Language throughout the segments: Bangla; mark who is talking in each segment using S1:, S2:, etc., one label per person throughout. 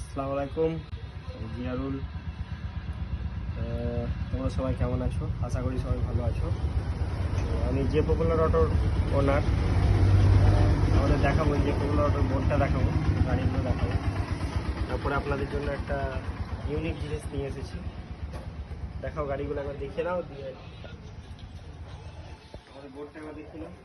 S1: আসসালামু আলাইকুম, জিয়ারুল। তোমরা সবাই কেমন আছো? আশা করি সবাই ভালো আছো। আমি যে পপুলার অটোর ওনার। আমাদের দেখাবো যে পপুলার অটোর বোর্ডটা দেখাবো, গাড়িগুলো দেখাবো। তারপরে আপনাদের জন্য একটা ইউনিক জিনিস নিয়ে এসেছি। দেখাও গাড়িগুলো একবার দেখিয়ে নাও, দিয়ে আমাদের বোর্ডটা একবার দেখিয়ে নাও।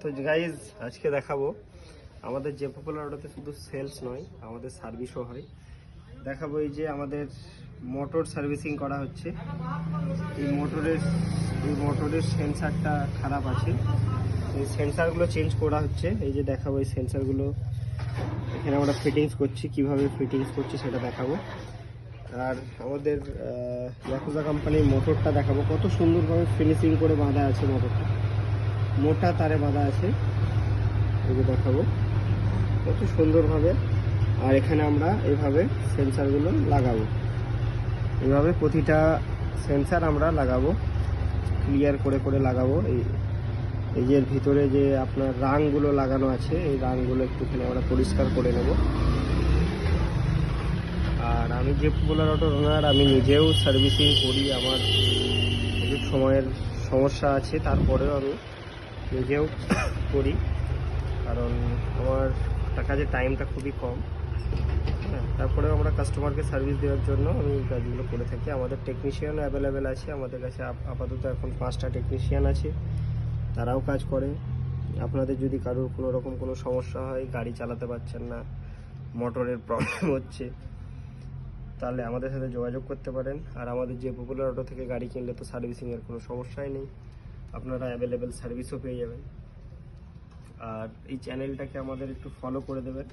S1: তো গাইজ, আজকে দেখাবো আমাদের যে পপুলার অটোতে শুধু সেলস নয়, আমাদের সার্ভিসও হয়। দেখাবো এই যে আমাদের মোটর সার্ভিসিং করা হচ্ছে। এই মোটরের সেন্সারটা খারাপ আছে, এই সেন্সারগুলো চেঞ্জ করা হচ্ছে। এই যে দেখাবো এই সেন্সারগুলো এখানে আমরা ফিটিংস করছি, কিভাবে ফিটিংস করছি সেটা দেখাবো। আর আমাদের ইয়াকুজা কোম্পানির মোটরটা দেখাবো, কত সুন্দরভাবে ফিনিশিং করে বাঁধা আছে। মোটরটা মোটা তারে বাঁধা আছে, এই যে দেখাবো কত সুন্দরভাবে। আর এখানে আমরা এইভাবে সেন্সারগুলো লাগাবো, এইভাবে প্রতিটা সেন্সার আমরা লাগাবো, ক্লিয়ার করে করে লাগাবো। এই যে ভিতরে যে আপনার রাংগুলো লাগানো আছে, এই রাংগুলো একটুখানি আমরা পরিষ্কার করে নেব। আর আমি যে পপুলার অটোর ওনার, আমি নিজেও সার্ভিসিং করি। আমার কিছু সময়ের সমস্যা আছে, তারপরেও আমি নিজেও করি, কারণ আমার কাজের টাইমটা খুবই কম। হ্যাঁ, তারপরেও আমরা কাস্টমারকে সার্ভিস দেওয়ার জন্য আমি এই কাজগুলো করে থাকি। আমাদের টেকনিশিয়ানও অ্যাভেলেবেল আছে, আমাদের কাছে আপাতত এখন 5টা টেকনিশিয়ান আছে, তারাও কাজ করে। আপনাদের যদি কারোর কোনো রকম কোনো সমস্যা হয়, গাড়ি চালাতে পারছেন না, মোটরের প্রবলেম হচ্ছে, তাহলে আমাদের সাথে যোগাযোগ করতে পারেন। আর আমাদের যে পপুলার অটো থেকে গাড়ি কিনলে তো সার্ভিসিংয়ের কোনো সমস্যাই নেই, আপনারা অ্যাভেলেবেল সার্ভিসও পেয়ে যাবেন। আর এই চ্যানেলটাকে আমাদের একটু ফলো করে দেবেন,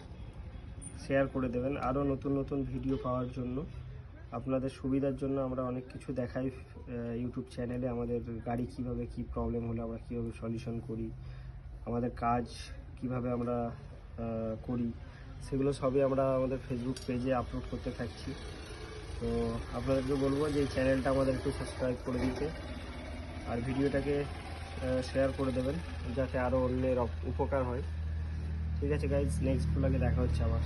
S1: শেয়ার করে দেবেন আরও নতুন নতুন ভিডিও পাওয়ার জন্য। আপনাদের সুবিধার জন্য আমরা অনেক কিছু দেখাই ইউটিউব চ্যানেলে। আমাদের গাড়ি কিভাবে কি প্রবলেম হলে আমরা কীভাবে সলিউশন করি, আমাদের কাজ কিভাবে আমরা করি, সেগুলো সবই আমরা আমাদের ফেসবুক পেজে আপলোড করতে থাকছি। তো আপনাদেরকে বলবো যে এই চ্যানেলটা আমাদের একটু সাবস্ক্রাইব করে দিতে, আর ভিডিওটাকে শেয়ার করে দেবেন যাতে আরও অন্যের উপকার হয়। ঠিক আছে গাইজ, নেক্সট ব্লগে দেখা হচ্ছে আবার।